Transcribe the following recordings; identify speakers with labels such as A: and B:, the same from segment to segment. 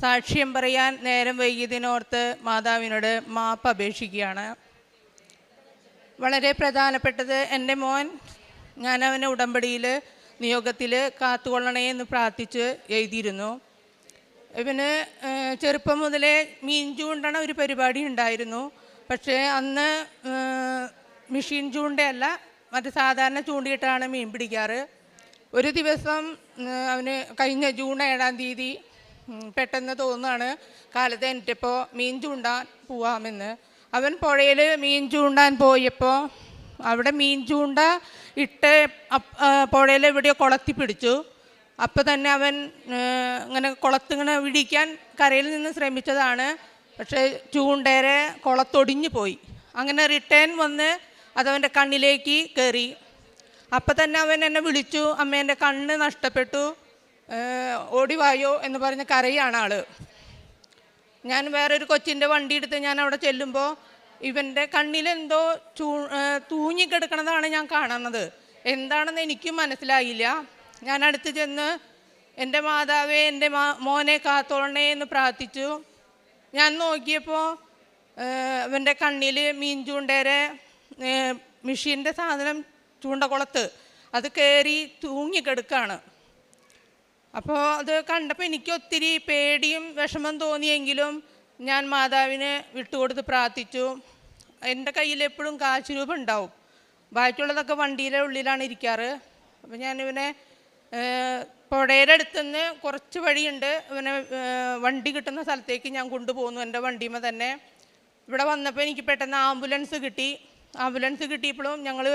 A: സാക്ഷ്യം പറയാൻ നേരം വൈകിയതിനോർത്ത് മാതാവിനോട് മാപ്പ് അപേക്ഷിക്കുകയാണ്. വളരെ പ്രധാനപ്പെട്ടത് എൻ്റെ മോൻ, ഞാനവനെ ഉടമ്പടിയിൽ നിയോഗത്തിൽ കാത്തുകൊള്ളണേ എന്ന് പ്രാർത്ഥിച്ച് എഴുതിയിരുന്നു. ഇവന് ചെറുപ്പം മുതലേ മീൻ ചൂണ്ടണ ഒരു പരിപാടി ഉണ്ടായിരുന്നു. പക്ഷേ അന്ന് മെഷീൻ ചൂണ്ടയല്ല, മറ്റ് സാധാരണ ചൂണ്ടിയിട്ടാണ് മീൻ പിടിക്കാറ്. ഒരു ദിവസം അവന് കഴിഞ്ഞ ജൂൺ 7-ാം തീയതി പെട്ടെന്ന് തോന്നുകയാണ് കാലത്ത് എനിറ്റപ്പോൾ മീൻ ചൂണ്ടാൻ പോവാമെന്ന്. അവൻ പുഴയിൽ മീൻ ചൂണ്ടാൻ പോയപ്പോൾ അവിടെ മീൻ ചൂണ്ട ഇട്ട് പുഴയിൽ എവിടെയോ കുളത്തി പിടിച്ചു. അപ്പോൾ തന്നെ അവൻ ഇങ്ങനെ കുളത്തിങ്ങനെ വിടിക്കാൻ കരയിൽ നിന്ന് ശ്രമിച്ചതാണ്. പക്ഷേ ചൂണ്ടേരെ കുളത്തൊടിഞ്ഞു പോയി. അങ്ങനെ റിട്ടേൺ വന്ന് അതവൻ്റെ കണ്ണിലേക്ക് കയറി. അപ്പം തന്നെ അവൻ എന്നെ വിളിച്ചു, അമ്മ എൻ്റെ കണ്ണ് നഷ്ടപ്പെട്ടു, ഓടിവായോ എന്ന് പറഞ്ഞ് കരയാണ് ആൾ. ഞാൻ വേറൊരു കൊച്ചിൻ്റെ വണ്ടി എടുത്ത് ഞാൻ അവിടെ ചെല്ലുമ്പോൾ ഇവൻ്റെ കണ്ണിലെന്തോ തൂങ്ങിക്കിടക്കണതാണ് ഞാൻ കാണുന്നത്. എന്താണെന്ന് എനിക്കും മനസ്സിലായില്ല. ഞാൻ അടുത്ത് ചെന്ന് എൻ്റെ മാതാവേ എൻ്റെ മോനെ കാത്തോളണേ എന്ന് പ്രാർത്ഥിച്ചു. ഞാൻ നോക്കിയപ്പോൾ അവൻ്റെ കണ്ണിൽ മീൻ ചൂണ്ടേരെ മെഷീൻ്റെ സാധനം ചൂണ്ടക്കുളത്ത് അത് കയറി തൂങ്ങിക്കിടക്കുകയാണ്. അപ്പോൾ അത് കണ്ടപ്പോൾ എനിക്ക് ഒത്തിരി പേടിയും വിഷമം തോന്നിയെങ്കിലും ഞാൻ മാതാവിനെ വിട്ടുകൊടുത്ത് പ്രാർത്ഥിച്ചു. എൻ്റെ കയ്യിൽ എപ്പോഴും കാശ് രൂപ ഉണ്ടാവും, ബാക്കിയുള്ളതൊക്കെ വണ്ടിയിലെ ഉള്ളിലാണ് ഇരിക്കാറ്. അപ്പോൾ ഞാനിവനെ പുഴയുടെ അടുത്തുനിന്ന് കുറച്ച് വഴിയുണ്ട്, ഇവനെ വണ്ടി കിട്ടുന്ന സ്ഥലത്തേക്ക് ഞാൻ കൊണ്ടുപോകുന്നു എൻ്റെ വണ്ടിയുമ്പോൾ തന്നെ. ഇവിടെ വന്നപ്പോൾ എനിക്ക് പെട്ടെന്ന് ആംബുലൻസ് കിട്ടി. ആംബുലൻസ് കിട്ടിയപ്പോഴും ഞങ്ങൾ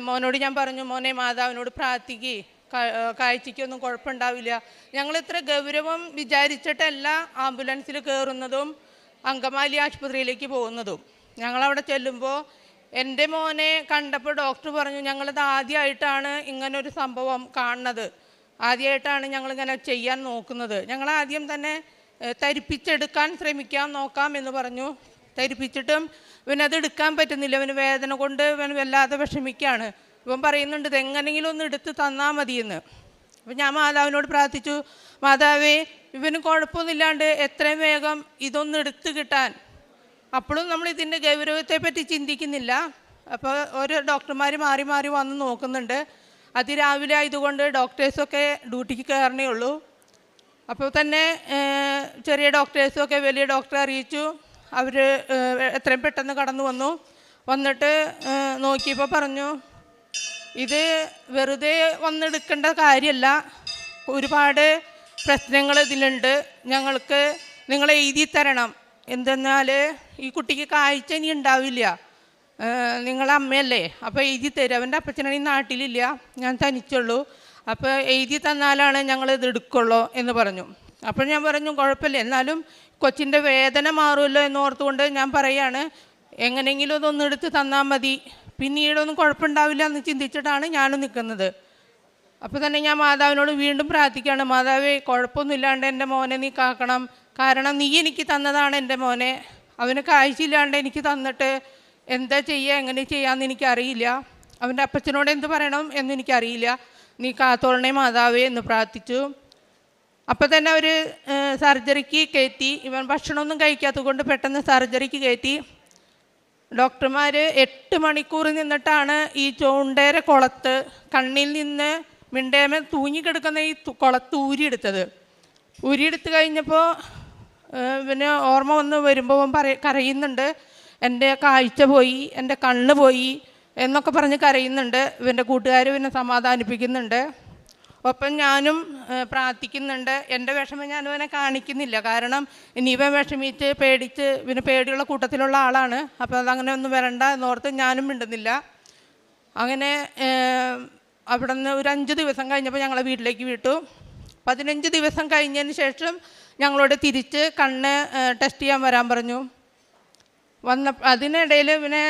A: മോനോട് ഞാൻ പറഞ്ഞു, മോനെ മാതാവിനോട് പ്രാർത്ഥിക്ക്, കാഴ്ചയ്ക്കൊന്നും കുഴപ്പമുണ്ടാവില്ല. ഞങ്ങൾ ഇത്ര ഗൗരവം വിചാരിച്ചിട്ടല്ല ആംബുലൻസിൽ കയറുന്നതും അങ്കമാലി ആശുപത്രിയിലേക്ക് പോകുന്നതും. ഞങ്ങളവിടെ ചെല്ലുമ്പോൾ എൻ്റെ മോനെ കണ്ടപ്പോൾ ഡോക്ടർ പറഞ്ഞു, ഞങ്ങളിത് ആദ്യമായിട്ടാണ് ഇങ്ങനൊരു സംഭവം കാണുന്നത്, ആദ്യമായിട്ടാണ് ഞങ്ങളിങ്ങനെ ചെയ്യാൻ നോക്കുന്നത്. ഞങ്ങളാദ്യം തന്നെ തരിപ്പിച്ചെടുക്കാൻ നോക്കാം എന്ന് പറഞ്ഞു. തരിപ്പിച്ചിട്ടും ഇവനത് എടുക്കാൻ പറ്റുന്നില്ല. ഇവന് വേദന കൊണ്ട് ഇവൻ വല്ലാതെ വിഷമിക്കുകയാണ്. ഇവൻ പറയുന്നുണ്ട് ഇതെങ്ങനെയെങ്കിലും ഒന്ന് എടുത്ത് തന്നാൽ മതിയെന്ന്. അപ്പം ഞാൻ മാതാവിനോട് പ്രാർത്ഥിച്ചു, മാതാവേ ഇവന് കുഴപ്പമൊന്നുമില്ലാണ്ട് എത്രയും വേഗം ഇതൊന്ന് എടുത്ത് കിട്ടാൻ. അപ്പോഴും നമ്മൾ ഇതിൻ്റെ ഗൗരവത്തെപ്പറ്റി ചിന്തിക്കുന്നില്ല. അപ്പോൾ ഓരോ ഡോക്ടർമാർ മാറി മാറി വന്ന് നോക്കുന്നുണ്ട്. അതിരാവിലെ ആയതുകൊണ്ട് ഡോക്ടേഴ്സൊക്കെ ഡ്യൂട്ടിക്ക് കയറണേ ഉള്ളൂ. അപ്പോൾ തന്നെ ചെറിയ ഡോക്ടേഴ്സൊക്കെ വലിയ ഡോക്ടറെ അറിയിച്ചു. അവർ എത്രയും പെട്ടെന്ന് കടന്നു വന്നിട്ട് നോക്കിയപ്പോൾ പറഞ്ഞു, ഇത് വെറുതെ വന്നെടുക്കേണ്ട കാര്യമല്ല, ഒരുപാട് പ്രശ്നങ്ങൾ ഇതിലുണ്ട്, ഞങ്ങൾക്ക് നിങ്ങൾ എഴുതി തരണം. എന്തെന്നാൽ ഈ കുട്ടിക്ക് കാഴ്ച ഇനി ഉണ്ടാവില്ല, നിങ്ങളെ അമ്മയല്ലേ, അപ്പോൾ എഴുതി തരും. അവൻ്റെ അപ്പച്ചനാണെങ്കിൽ നാട്ടിലില്ല, ഞാൻ തനിച്ചുള്ളൂ, അപ്പോൾ എഴുതി തന്നാലാണ് ഞങ്ങളിത് എടുക്കുള്ളൂ എന്ന് പറഞ്ഞു. അപ്പോൾ ഞാൻ പറഞ്ഞു കുഴപ്പമില്ല, എന്നാലും കൊച്ചിൻ്റെ വേദന മാറുമല്ലോ എന്നോർത്തുകൊണ്ട് ഞാൻ പറയുകയാണ്, എങ്ങനെയെങ്കിലും ഇതൊന്നും എടുത്ത് തന്നാൽ മതി, പിന്നീടൊന്നും കുഴപ്പമുണ്ടാവില്ല എന്ന് ചിന്തിച്ചിട്ടാണ് ഞാനും നിൽക്കുന്നത്. അപ്പോൾ തന്നെ ഞാൻ മാതാവിനോട് വീണ്ടും പ്രാർത്ഥിക്കുകയാണ്, മാതാവേ കുഴപ്പമൊന്നുമില്ലാണ്ട് എൻ്റെ മോനെ നീ കാക്കണം, കാരണം നീ എനിക്ക് തന്നതാണ് എൻ്റെ മോനെ, അവന് കാഴ്ചയില്ലാണ്ട് എനിക്ക് തന്നിട്ട് എന്താ ചെയ്യുക എങ്ങനെ ചെയ്യാമെന്ന് എനിക്കറിയില്ല, അവൻ്റെ അപ്പച്ചനോട് എന്ത് പറയണം എന്നെനിക്കറിയില്ല, നീ കാത്തോളണേ മാതാവേ എന്ന് പ്രാർത്ഥിച്ചു. അപ്പോൾ തന്നെ അവർ സർജറിക്ക് കയറ്റി. ഇവൻ ഭക്ഷണമൊന്നും കഴിക്കാത്തത് കൊണ്ട് പെട്ടെന്ന് സർജറിക്ക് കയറ്റി. ഡോക്ടർമാർ 8 മണിക്കൂർ നിന്നിട്ടാണ് ഈ ചൂണ്ടേരെ കുളത്ത് കണ്ണിൽ നിന്ന് മിണ്ടേമ തൂങ്ങിക്കിടക്കുന്ന ഈ കുളത്ത് ഊരിയെടുത്തത്. ഊരിയെടുത്ത് കഴിഞ്ഞപ്പോൾ ഇവന് ഓർമ്മ വന്ന് വരുമ്പോൾ കരയുന്നുണ്ട്, എൻ്റെ കാഴ്ച പോയി, എൻ്റെ കണ്ണ് പോയി എന്നൊക്കെ പറഞ്ഞ് കരയുന്നുണ്ട്. ഇവൻ്റെ കൂട്ടുകാർ ഇവനെ സമാധാനിപ്പിക്കുന്നുണ്ട്. ഒപ്പം ഞാനും പ്രാർത്ഥിക്കുന്നുണ്ട്. എൻ്റെ വിഷമം ഞാനിവനെ കാണിക്കുന്നില്ല, കാരണം ഇനി ഇവൻ വിഷമിച്ച് പേടിച്ച് ഇവന് പേടിയുള്ള കൂട്ടത്തിലുള്ള ആളാണ്. അപ്പോൾ അതങ്ങനെ ഒന്നും വരണ്ട എന്നോർത്ത് ഞാനും മിണ്ടുന്നില്ല. അങ്ങനെ അവിടെ നിന്ന് ഒരു 5 ദിവസം കഴിഞ്ഞപ്പോൾ ഞങ്ങളെ വീട്ടിലേക്ക് വിട്ടു. 15 ദിവസം കഴിഞ്ഞതിന് ശേഷം ഞങ്ങളോട് തിരിച്ച് കണ്ണ് ടെസ്റ്റ് ചെയ്യാൻ വരാൻ പറഞ്ഞു. അതിനിടയിൽ ഇവനെ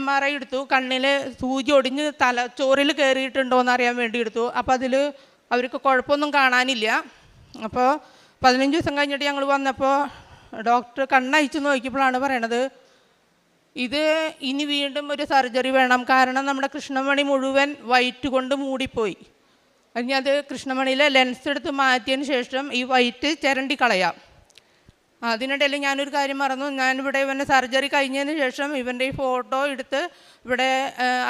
A: MRI എടുത്തു. കണ്ണിൽ സൂചി ഒടിഞ്ഞ് തലച്ചോറിൽ കയറിയിട്ടുണ്ടോ എന്ന് അറിയാൻ വേണ്ടി എടുത്തു. അപ്പോൾ അതിൽ അവർക്ക് കുഴപ്പമൊന്നും കാണാനില്ല. അപ്പോൾ 15 ദിവസം കഴിഞ്ഞിട്ട് ഞങ്ങൾ വന്നപ്പോൾ ഡോക്ടർ കണ്ണയച്ചു നോക്കിയപ്പോഴാണ് പറയണത്, ഇത് ഇനി വീണ്ടും ഒരു സർജറി വേണം, കാരണം നമ്മുടെ കൃഷ്ണമണി മുഴുവൻ വൈറ്റ് കൊണ്ട് മൂടിപ്പോയി. ഇനി അത് കൃഷ്ണമണിയിലെ ലെൻസ് എടുത്ത് മാറ്റിയതിന് ശേഷം ഈ വൈറ്റ് ചിരണ്ടി കളയാം. അതിനിടയിൽ ഞാനൊരു കാര്യം മറന്നു. ഞാനിവിടെ ഇവൻ്റെ സർജറി കഴിഞ്ഞതിന് ശേഷം ഇവൻ്റെ ഈ ഫോട്ടോ എടുത്ത് ഇവിടെ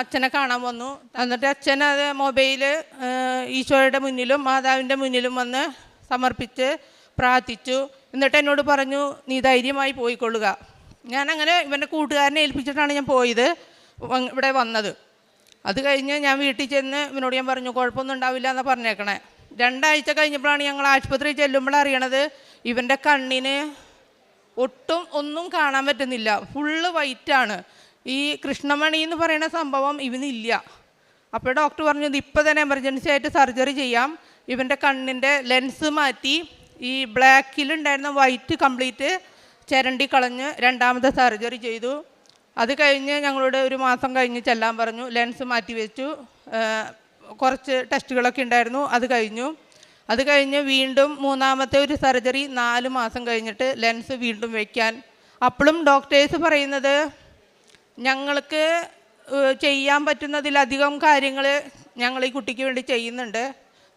A: അച്ഛനെ കാണാൻ വന്നു. എന്നിട്ട് അച്ഛൻ അത് മൊബൈൽ ഈശോയുടെ മുന്നിലും മാതാവിൻ്റെ മുന്നിലും വന്ന് സമർപ്പിച്ച് പ്രാർത്ഥിച്ചു. എന്നിട്ട് എന്നോട് പറഞ്ഞു, നീ ധൈര്യമായി പോയിക്കൊള്ളുക. ഞാനങ്ങനെ ഇവൻ്റെ കൂട്ടുകാരനെ ഏൽപ്പിച്ചിട്ടാണ് ഞാൻ പോയത്, ഇവിടെ വന്നത്. അത് കഴിഞ്ഞ് ഞാൻ വീട്ടിൽ ചെന്ന് ഇവനോട് ഞാൻ പറഞ്ഞു, കുഴപ്പമൊന്നും ഉണ്ടാവില്ല എന്നാണ് പറഞ്ഞേക്കണേ. 2 ആഴ്ച കഴിഞ്ഞപ്പോഴാണ് ഞങ്ങൾ ആശുപത്രിയിൽ ചെല്ലുമ്പോൾ അറിയണത് ഇവൻ്റെ കണ്ണിന് ഒട്ടും ഒന്നും കാണാൻ പറ്റുന്നില്ല, ഫുള്ള് വൈറ്റാണ്. ഈ കൃഷ്ണമണി എന്ന് പറയുന്ന സംഭവം ഇവനില്ല. അപ്പോൾ ഡോക്ടർ പറഞ്ഞു, ഇത് ഇപ്പോൾ തന്നെ എമർജൻസി ആയിട്ട് സർജറി ചെയ്യാം. ഇവൻ്റെ കണ്ണിൻ്റെ ലെൻസ് മാറ്റി ഈ ബ്ലാക്കിലുണ്ടായിരുന്ന വൈറ്റ് കംപ്ലീറ്റ് ചിരണ്ടി കളഞ്ഞ് രണ്ടാമത്തെ സർജറി ചെയ്തു. അത് കഴിഞ്ഞ് ഞങ്ങളോട് 1 മാസം കഴിഞ്ഞ് ചെല്ലാൻ പറഞ്ഞു. ലെൻസ് മാറ്റി വെച്ചു. കുറച്ച് ടെസ്റ്റുകളൊക്കെ ഉണ്ടായിരുന്നു, അത് കഴിഞ്ഞു. അത് കഴിഞ്ഞ് വീണ്ടും 3ാമത്തെ ഒരു സർജറി 4 മാസം കഴിഞ്ഞിട്ട് ലെൻസ് വീണ്ടും വയ്ക്കാൻ. അപ്പോഴും ഡോക്ടേഴ്സ് പറയുന്നത്, ഞങ്ങൾക്ക് ചെയ്യാൻ പറ്റുന്നതിലധികം കാര്യങ്ങൾ ഞങ്ങൾ ഈ കുട്ടിക്ക് വേണ്ടി ചെയ്യുന്നുണ്ട്,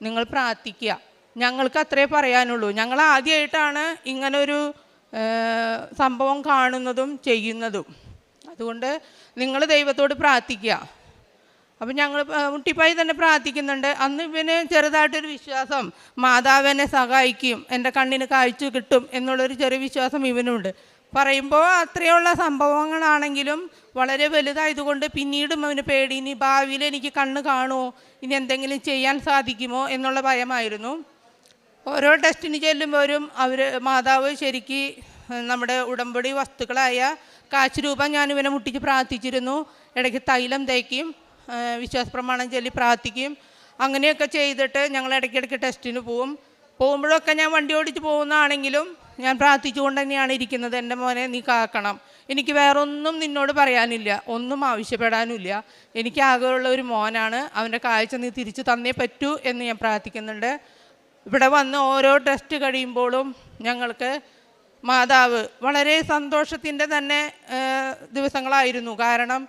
A: നിങ്ങൾ പ്രാർത്ഥിക്കുക. ഞങ്ങൾക്ക് അത്രേ പറയാനുള്ളൂ. ഞങ്ങൾ ആദ്യമായിട്ടാണ് ഇങ്ങനൊരു സംഭവം കാണുന്നതും ചെയ്യുന്നതും. അതുകൊണ്ട് നിങ്ങൾ ദൈവത്തോട് പ്രാർത്ഥിക്കുക. അപ്പം ഞങ്ങൾ മുട്ടിപ്പായി തന്നെ പ്രാർത്ഥിക്കുന്നുണ്ട്. അന്ന് ഇവന് ചെറുതായിട്ടൊരു വിശ്വാസം, മാതാവിനെ സഹായിക്കും, എൻ്റെ കണ്ണിന് കാഴ്ച കിട്ടും എന്നുള്ളൊരു ചെറിയ വിശ്വാസം ഇവനുണ്ട്. പറയുമ്പോൾ അത്രയുള്ള സംഭവങ്ങളാണെങ്കിലും വളരെ വലുതായതുകൊണ്ട് പിന്നീടും അവന് പേടി, ഇനി ഭാവിയിൽ എനിക്ക് കണ്ണ് കാണുമോ, ഇനി എന്തെങ്കിലും ചെയ്യാൻ സാധിക്കുമോ എന്നുള്ള ഭയമായിരുന്നു. ഓരോ ടെസ്റ്റിന് ചെല്ലുമ്പോഴും മാതാവ് ശരിക്ക് നമ്മുടെ ഉടമ്പടി വസ്തുക്കളായ കാശ് രൂപ ഞാൻ ഇവനെ മുട്ടിച്ച് പ്രാർത്ഥിച്ചിരുന്നു. ഇടയ്ക്ക് തൈലം തേക്കും, വിശ്വാസ പ്രമാണം ചൊല്ലി പ്രാർത്ഥിക്കും. അങ്ങനെയൊക്കെ ചെയ്തിട്ട് ഞങ്ങൾ ഇടയ്ക്കിടയ്ക്ക് ടെസ്റ്റിന് പോകുമ്പോഴൊക്കെ ഞാൻ വണ്ടി ഓടിച്ച് പോകുന്നതാണെങ്കിലും ഞാൻ പ്രാർത്ഥിച്ചുകൊണ്ട് തന്നെയാണ് ഇരിക്കുന്നത്. എൻ്റെ മോനെ നീ കാക്കണം, എനിക്ക് വേറൊന്നും നിന്നോട് പറയാനില്ല, ഒന്നും ആവശ്യപ്പെടാനുമില്ല, എനിക്ക് ആകെയുള്ള ഒരു മോനാണ്, അവൻ്റെ കാഴ്ച നീ തിരിച്ചു തന്നേ പറ്റൂ എന്ന് ഞാൻ പ്രാർത്ഥിക്കുന്നുണ്ട്. ഇവിടെ വന്ന് ഓരോ ടെസ്റ്റ് കഴിയുമ്പോഴും ഞങ്ങൾക്ക് മാതാവ് വളരെ സന്തോഷത്തിൻ്റെ തന്നെ ദിവസങ്ങളായിരുന്നു. കാരണം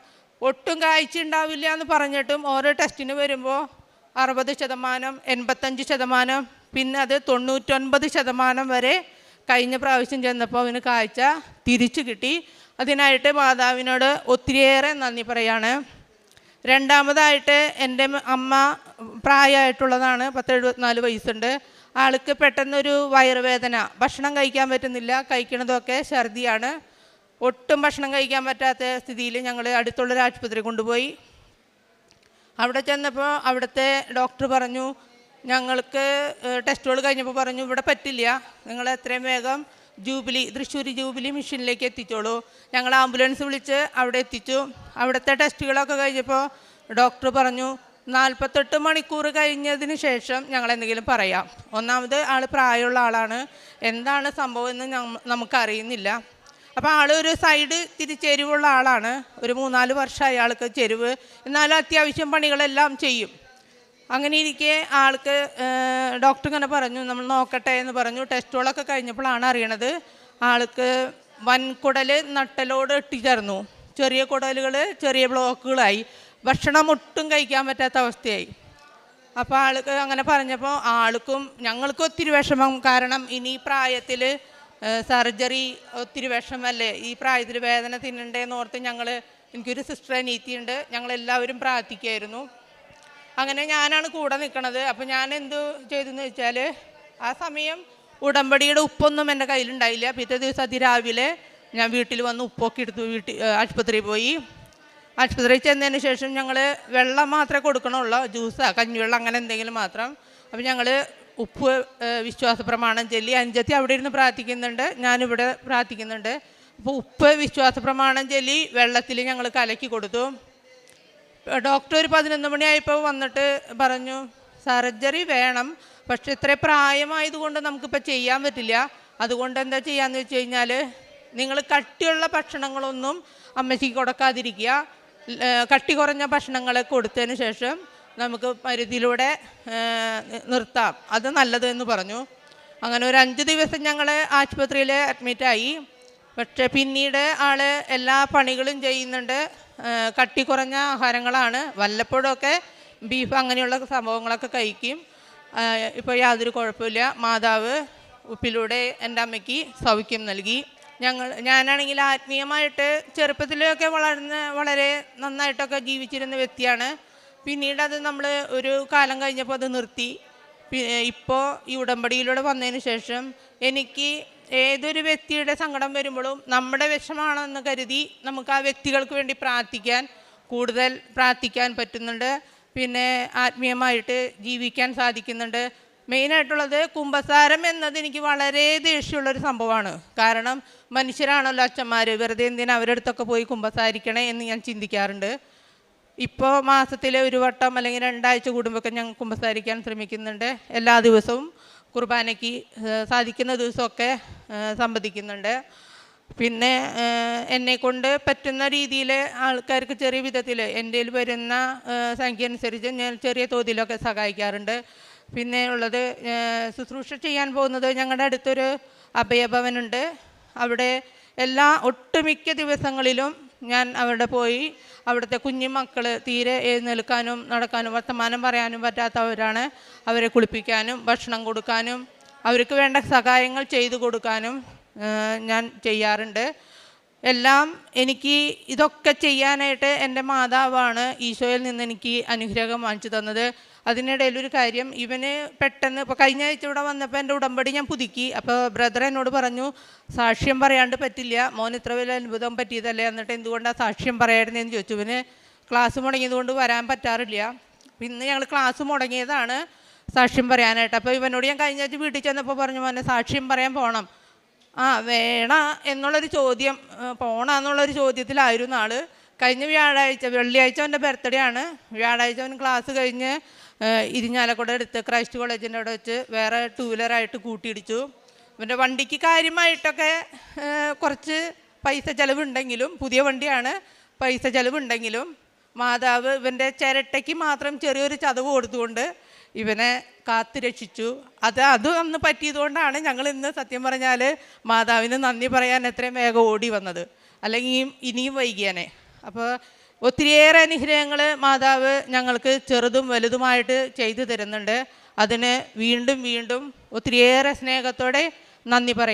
A: ഒട്ടും കാഴ്ച ഉണ്ടാവില്ല എന്ന് പറഞ്ഞിട്ടും ഓരോ ടെസ്റ്റിന് വരുമ്പോൾ 60%, 85%, പിന്നെ അത് 99% വരെ കഴിഞ്ഞ പ്രാവശ്യം ചെന്നപ്പോൾ അവന് കാഴ്ച തിരിച്ചു കിട്ടി. അതിനായിട്ട് മാതാവിനോട് ഒത്തിരിയേറെ നന്ദി പറയാണ്. രണ്ടാമതായിട്ട് എൻ്റെ അമ്മ പ്രായമായിട്ടുള്ളതാണ്, 10-74 വയസ്സുണ്ട്. ആൾക്ക് പെട്ടെന്നൊരു വയറുവേദന, ഭക്ഷണം കഴിക്കാൻ പറ്റുന്നില്ല, കഴിക്കണതൊക്കെ ഛർദിയാണ്. ഒട്ടും ഭക്ഷണം കഴിക്കാൻ പറ്റാത്ത സ്ഥിതിയിൽ ഞങ്ങൾ അടുത്തുള്ളൊരു ആശുപത്രി കൊണ്ടുപോയി. അവിടെ ചെന്നപ്പോൾ അവിടുത്തെ ഡോക്ടർ പറഞ്ഞു, ഞങ്ങൾക്ക് ടെസ്റ്റുകൾ കഴിഞ്ഞപ്പോൾ പറഞ്ഞു, ഇവിടെ പറ്റില്ല, നിങ്ങൾ എത്രയും വേഗം തൃശ്ശൂർ ജൂബിലി മിഷനിലേക്ക് എത്തിച്ചോളൂ. ഞങ്ങൾ ആംബുലൻസ് വിളിച്ച് അവിടെ എത്തിച്ചു. അവിടുത്തെ ടെസ്റ്റുകളൊക്കെ കഴിഞ്ഞപ്പോൾ ഡോക്ടർ പറഞ്ഞു, 48 മണിക്കൂർ കഴിഞ്ഞതിന് ശേഷം ഞങ്ങൾ എന്തെങ്കിലും പറയാം. ഒന്നാമത് ആൾ പ്രായമുള്ള ആളാണ്, എന്താണ് സംഭവം എന്ന് നമുക്കറിയുന്നില്ല. അപ്പോൾ ആളൊരു സൈഡ് ചെരിവുള്ള ആളാണ്. ഒരു 3-4 വർഷമായി ആൾക്ക് ചെരിവ്, എന്നാലും അത്യാവശ്യം പണികളെല്ലാം ചെയ്യും. അങ്ങനെ ഇരിക്കെ ആൾക്ക് ഡോക്ടർ ഇങ്ങനെ പറഞ്ഞു, നമ്മൾ നോക്കട്ടെ എന്ന് പറഞ്ഞു. ടെസ്റ്റുകളൊക്കെ കഴിഞ്ഞപ്പോഴാണ് അറിയണത് ആൾക്ക് വൻകുടൽ നട്ടലോട് ഇട്ടിച്ചേർന്നു. ചെറിയ കുടലുകൾ ചെറിയ ബ്ലോക്കുകളായി, ഭക്ഷണം ഒട്ടും കഴിക്കാൻ പറ്റാത്ത അവസ്ഥയായി. അപ്പോൾ ആൾക്ക് അങ്ങനെ പറഞ്ഞപ്പോൾ ആൾക്കും ഞങ്ങൾക്കും ഒത്തിരി വിഷമം. കാരണം ഇനി പ്രായത്തിൽ സർജറി ഒത്തിരി വിഷമല്ലേ, ഈ പ്രായത്തിൽ വേദന തിന്നണ്ടേന്ന് ഓർത്ത് എനിക്കൊരു സിസ്റ്റർ അനീത്തിയുണ്ട്, ഞങ്ങളെല്ലാവരും പ്രാർത്ഥിക്കുമായിരുന്നു. അങ്ങനെ ഞാനാണ് കൂടെ നിൽക്കണത്. അപ്പോൾ ഞാൻ എന്തു ചെയ്തെന്ന് വെച്ചാൽ, ആ സമയം ഉടമ്പടിയുടെ ഉപ്പൊന്നും എൻ്റെ കയ്യിലുണ്ടായില്ല. പിറ്റേ ദിവസം അതിരാവിലെ ഞാൻ വീട്ടിൽ വന്ന് ഉപ്പൊക്കെ എടുത്തു ആശുപത്രിയിൽ പോയി. ആശുപത്രിയിൽ ചെന്നതിന് ശേഷം ഞങ്ങൾ വെള്ളം മാത്രമേ കൊടുക്കണുള്ളൂ, ജ്യൂസോ കഞ്ഞിവെള്ളം അങ്ങനെ എന്തെങ്കിലും മാത്രം. അപ്പോൾ ഞങ്ങൾ ഉപ്പ് വിശ്വാസ പ്രമാണം ചൊല്ലി, അനുജത്തി അവിടെ ഇരുന്ന് പ്രാർത്ഥിക്കുന്നുണ്ട്, ഞാനിവിടെ പ്രാർത്ഥിക്കുന്നുണ്ട്. അപ്പോൾ ഉപ്പ് വിശ്വാസ പ്രമാണം ചൊല്ലി വെള്ളത്തിൽ ഞങ്ങൾ കലക്കി കൊടുത്തു. ഡോക്ടർ ഒരു 11 മണിയായപ്പോൾ വന്നിട്ട് പറഞ്ഞു, സർജറി വേണം, പക്ഷെ ഇത്ര പ്രായമായതുകൊണ്ട് നമുക്കിപ്പോൾ ചെയ്യാൻ പറ്റില്ല. അതുകൊണ്ട് എന്താ ചെയ്യാന്ന് വെച്ച് കഴിഞ്ഞാൽ, നിങ്ങൾ കട്ടിയുള്ള ഭക്ഷണങ്ങളൊന്നും അമ്മച്ചിക്ക് കൊടുക്കാതിരിക്കുക, കട്ടി കുറഞ്ഞ ഭക്ഷണങ്ങളെ കൊടുത്തതിന് ശേഷം നമുക്ക് പരിധിയിലൂടെ നിർത്താം, അത് നല്ലതെന്ന് പറഞ്ഞു. അങ്ങനെ ഒരു 5 ദിവസം ഞങ്ങൾ ആശുപത്രിയിൽ അഡ്മിറ്റായി. പക്ഷേ പിന്നീട് ആൾ എല്ലാ പണികളും ചെയ്യുന്നുണ്ട്, കട്ടി കുറഞ്ഞ ആഹാരങ്ങളാണ്, വല്ലപ്പോഴൊക്കെ ബീഫ് അങ്ങനെയുള്ള സംഭവങ്ങളൊക്കെ കഴിക്കും. ഇപ്പോൾ യാതൊരു കുഴപ്പമില്ല. മാതാവ് ഉപ്പിലൂടെ എൻ്റെ അമ്മയ്ക്ക് സൗഖ്യം നൽകി. ഞാനാണെങ്കിൽ ആത്മീയമായിട്ട് ചെറുപ്പത്തിലൊക്കെ വളരെ നന്നായിട്ടൊക്കെ ജീവിച്ചിരുന്ന വ്യക്തിയാണ്. പിന്നീട് അത് നമ്മൾ ഒരു കാലം കഴിഞ്ഞപ്പോൾ അത് നിർത്തി. ഇപ്പോൾ ഈ ഉടമ്പടിയിലൂടെ വന്നതിന് ശേഷം എനിക്ക് ഏതൊരു വ്യക്തിയുടെ സങ്കടം വരുമ്പോഴും നമ്മുടെ വിഷമാണെന്ന് കരുതി നമുക്ക് ആ വ്യക്തികൾക്ക് വേണ്ടി കൂടുതൽ പ്രാർത്ഥിക്കാൻ പറ്റുന്നുണ്ട്. പിന്നെ ആത്മീയമായിട്ട് ജീവിക്കാൻ സാധിക്കുന്നുണ്ട്. മെയിനായിട്ടുള്ളത് കുമ്പസാരം എന്നത് എനിക്ക് വളരെ ദേഷ്യമുള്ളൊരു സംഭവമാണ്. കാരണം മനുഷ്യരാണല്ലോ അച്ഛന്മാർ, വെറുതെ എന്തിനാ അവരുടെ അടുത്തൊക്കെ പോയി കുമ്പസാരിക്കണേ എന്ന് ഞാൻ ചിന്തിക്കാറുണ്ട്. ഇപ്പോൾ മാസത്തിൽ ഒരു വട്ടം അല്ലെങ്കിൽ 2 ആഴ്ച കൂടുമ്പോഴൊക്കെ ഞങ്ങൾ കുമ്പസാരിക്കാൻ ശ്രമിക്കുന്നുണ്ട്. എല്ലാ ദിവസവും കുർബാനയ്ക്ക് സാധിക്കുന്ന ദിവസമൊക്കെ സംബന്ധിക്കുന്നുണ്ട്. പിന്നെ എന്നെക്കൊണ്ട് പറ്റുന്ന രീതിയിൽ ആൾക്കാർക്ക് ചെറിയ വിധത്തിൽ എൻ്റെ വരുന്ന സംഖ്യ അനുസരിച്ച് ഞാൻ ചെറിയ തോതിലൊക്കെ സഹായിക്കാറുണ്ട്. പിന്നെ ഉള്ളത് ശുശ്രൂഷ ചെയ്യാൻ പോകുന്നത് ഞങ്ങളുടെ അടുത്തൊരു അഭയഭവനുണ്ട്. അവിടെ ഒട്ടുമിക്ക ദിവസങ്ങളിലും ഞാൻ അവിടെ പോയി അവിടുത്തെ കുഞ്ഞുമക്കൾ തീരെ എഴുന്നേൽക്കാനും നടക്കാനും വർത്തമാനം പറയാനും പറ്റാത്തവരാണ്. അവരെ കുളിപ്പിക്കാനും ഭക്ഷണം കൊടുക്കാനും അവർക്ക് വേണ്ട സഹായങ്ങൾ ചെയ്തു കൊടുക്കാനും ഞാൻ ചെയ്യാറുണ്ട്. എനിക്ക് ഇതൊക്കെ ചെയ്യാനായിട്ട് എൻ്റെ മാതാവാണ് ഈശോയിൽ നിന്ന് എനിക്ക് അനുഗ്രഹം വാങ്ങിച്ചു തന്നത്. അതിനിടയിലൊരു കാര്യം, ഇവന് പെട്ടെന്ന് ഇപ്പോൾ കഴിഞ്ഞ ആഴ്ച ഇവിടെ വന്നപ്പോൾ എൻ്റെ ഉടമ്പടി ഞാൻ പുതുക്കി. അപ്പോൾ ബ്രദർ എന്നോട് പറഞ്ഞു, സാക്ഷ്യം പറയാണ്ട് പറ്റില്ല, മോൻ ഇത്ര വലിയ അത്ഭുതം പറ്റിയതല്ലേ, എന്നിട്ട് എന്തുകൊണ്ടാണ് സാക്ഷ്യം പറയായിരുന്നതെന്ന് ചോദിച്ചു. ഇവന് ക്ലാസ് മുടങ്ങിയതുകൊണ്ട് വരാൻ പറ്റാറില്ല. ഇന്ന് ഞങ്ങൾ ക്ലാസ് മുടങ്ങിയതാണ് സാക്ഷ്യം പറയാനായിട്ട്. അപ്പോൾ ഇവനോട് ഞാൻ കഴിഞ്ഞ ആഴ്ച വീട്ടിൽ ചെന്നപ്പോൾ പറഞ്ഞു, മോനെ സാക്ഷ്യം പറയാൻ പോകണം. വേണ എന്നുള്ളൊരു ചോദ്യം, പോണമെന്നുള്ളൊരു ചോദ്യത്തിലായിരുന്നു ആൾ. കഴിഞ്ഞ വെള്ളിയാഴ്ച അവൻ്റെ ബർത്ത്ഡേ ആണ്. വ്യാഴാഴ്ച അവൻ ക്ലാസ് കഴിഞ്ഞ് ഇരിഞ്ഞാലക്കുട അടുത്ത് ക്രൈസ്റ്റ് കോളേജിൻ്റെ അവിടെ വെച്ച് വേറെ 2 വീലറായിട്ട് കൂട്ടിയിടിച്ചു. ഇവൻ്റെ വണ്ടിക്ക് കാര്യമായിട്ടൊക്കെ കുറച്ച് പൈസ ചിലവുണ്ടെങ്കിലും, പുതിയ വണ്ടിയാണ്, പൈസ ചിലവുണ്ടെങ്കിലും മാതാവ് ഇവൻ്റെ ചിരട്ടയ്ക്ക് മാത്രം ചെറിയൊരു ചതവ് കൊടുത്തുകൊണ്ട് ഇവനെ കാത്തു രക്ഷിച്ചു. അത് അന്ന് പറ്റിയതുകൊണ്ടാണ് ഞങ്ങൾ ഇന്ന് സത്യം പറഞ്ഞാൽ മാതാവിന് നന്ദി പറയാൻ എത്രയും വേഗം ഓടി വന്നത്, അല്ലെങ്കിൽ ഇനിയും വൈകിയാനെ. അപ്പോൾ ഒത്തിരിയേറെ അനുഗ്രഹങ്ങൾ മാതാവ് ഞങ്ങൾക്ക് ചെറുതും വലുതുമായിട്ട് ചെയ്തു തരുന്നുണ്ട്. അതിന് വീണ്ടും വീണ്ടും ഒത്തിരിയേറെ സ്നേഹത്തോടെ നന്ദി പറയും.